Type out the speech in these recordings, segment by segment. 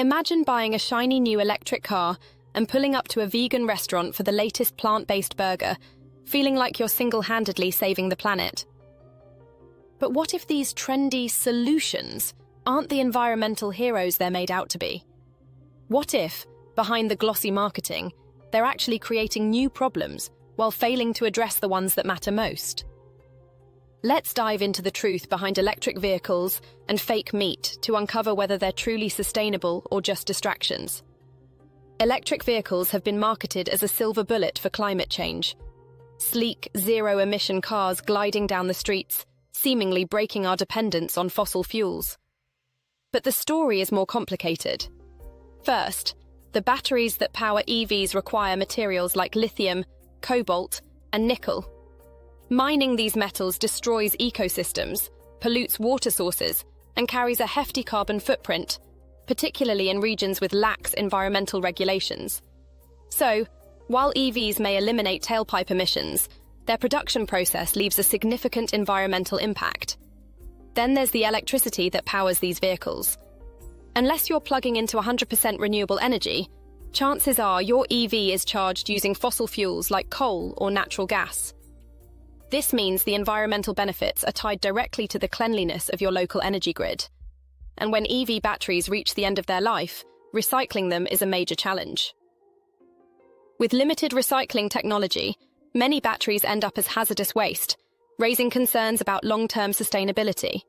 Imagine buying a shiny new electric car and pulling up to a vegan restaurant for the latest plant-based burger, feeling like you're single-handedly saving the planet. But what if these trendy solutions aren't the environmental heroes they're made out to be? What if, behind the glossy marketing, they're actually creating new problems while failing to address the ones that matter most? Let's dive into the truth behind electric vehicles and fake meat to uncover whether they're truly sustainable or just distractions. Electric vehicles have been marketed as a silver bullet for climate change. Sleek, zero-emission cars gliding down the streets, seemingly breaking our dependence on fossil fuels. But the story is more complicated. First, the batteries that power EVs require materials like lithium, cobalt, and nickel. Mining these metals destroys ecosystems, pollutes water sources, and carries a hefty carbon footprint, particularly in regions with lax environmental regulations. So, while EVs may eliminate tailpipe emissions, their production process leaves a significant environmental impact. Then there's the electricity that powers these vehicles. Unless you're plugging into 100% renewable energy, chances are your EV is charged using fossil fuels like coal or natural gas. This means the environmental benefits are tied directly to the cleanliness of your local energy grid. And when EV batteries reach the end of their life, recycling them is a major challenge. With limited recycling technology, many batteries end up as hazardous waste, raising concerns about long-term sustainability.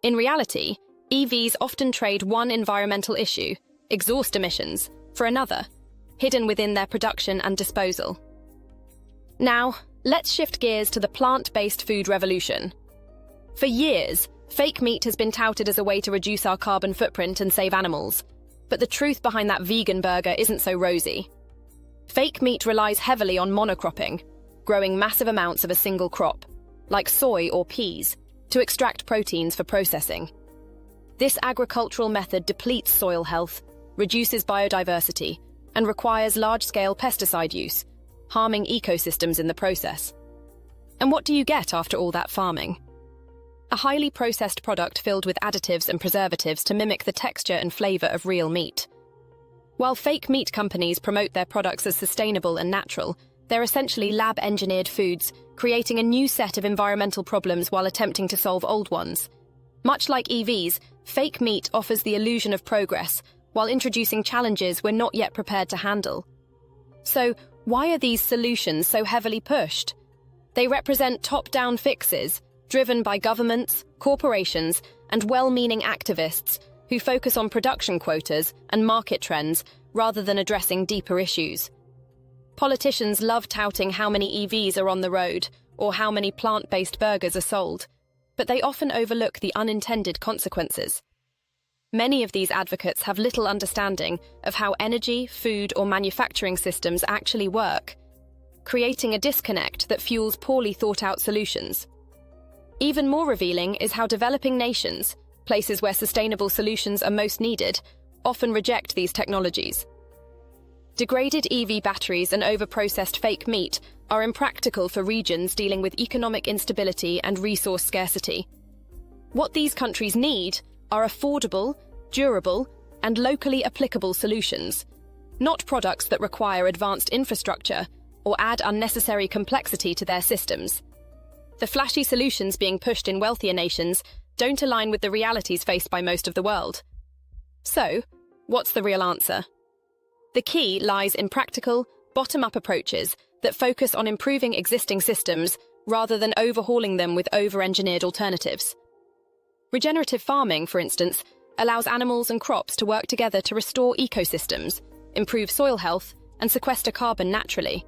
In reality, EVs often trade one environmental issue, exhaust emissions, for another, hidden within their production and disposal. Now, let's shift gears to the plant-based food revolution. For years, fake meat has been touted as a way to reduce our carbon footprint and save animals, but the truth behind that vegan burger isn't so rosy. Fake meat relies heavily on monocropping, growing massive amounts of a single crop, like soy or peas, to extract proteins for processing. This agricultural method depletes soil health, reduces biodiversity, and requires large-scale pesticide use, harming ecosystems in the process. And what do you get after all that farming? A highly processed product filled with additives and preservatives to mimic the texture and flavor of real meat. While fake meat companies promote their products as sustainable and natural, they're essentially lab-engineered foods, creating a new set of environmental problems while attempting to solve old ones. Much like EVs, fake meat offers the illusion of progress, while introducing challenges we're not yet prepared to handle. So, why are these solutions so heavily pushed? They represent top-down fixes, driven by governments, corporations, and well-meaning activists who focus on production quotas and market trends rather than addressing deeper issues. Politicians love touting how many EVs are on the road or how many plant-based burgers are sold, but they often overlook the unintended consequences. Many of these advocates have little understanding of how energy, food, or manufacturing systems actually work, creating a disconnect that fuels poorly thought-out solutions. Even more revealing is how developing nations, places where sustainable solutions are most needed, often reject these technologies. Degraded EV batteries and over-processed fake meat are impractical for regions dealing with economic instability and resource scarcity. What these countries need are affordable, durable, and locally applicable solutions, not products that require advanced infrastructure or add unnecessary complexity to their systems. The flashy solutions being pushed in wealthier nations don't align with the realities faced by most of the world. So, what's the real answer? The key lies in practical, bottom-up approaches that focus on improving existing systems rather than overhauling them with over-engineered alternatives. Regenerative farming, for instance, allows animals and crops to work together to restore ecosystems, improve soil health, and sequester carbon naturally.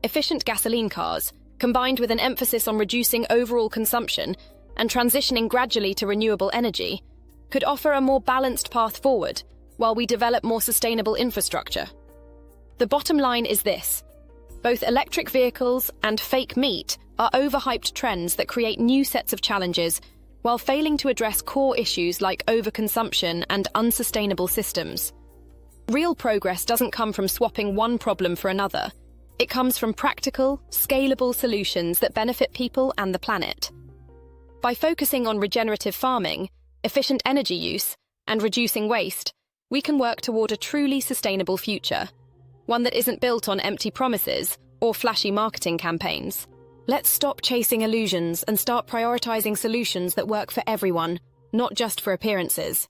Efficient gasoline cars, combined with an emphasis on reducing overall consumption and transitioning gradually to renewable energy, could offer a more balanced path forward while we develop more sustainable infrastructure. The bottom line is this: both electric vehicles and fake meat are overhyped trends that create new sets of challenges while failing to address core issues like overconsumption and unsustainable systems. Real progress doesn't come from swapping one problem for another. It comes from practical, scalable solutions that benefit people and the planet. By focusing on regenerative farming, efficient energy use, and reducing waste, we can work toward a truly sustainable future, one that isn't built on empty promises or flashy marketing campaigns. Let's stop chasing illusions and start prioritizing solutions that work for everyone, not just for appearances.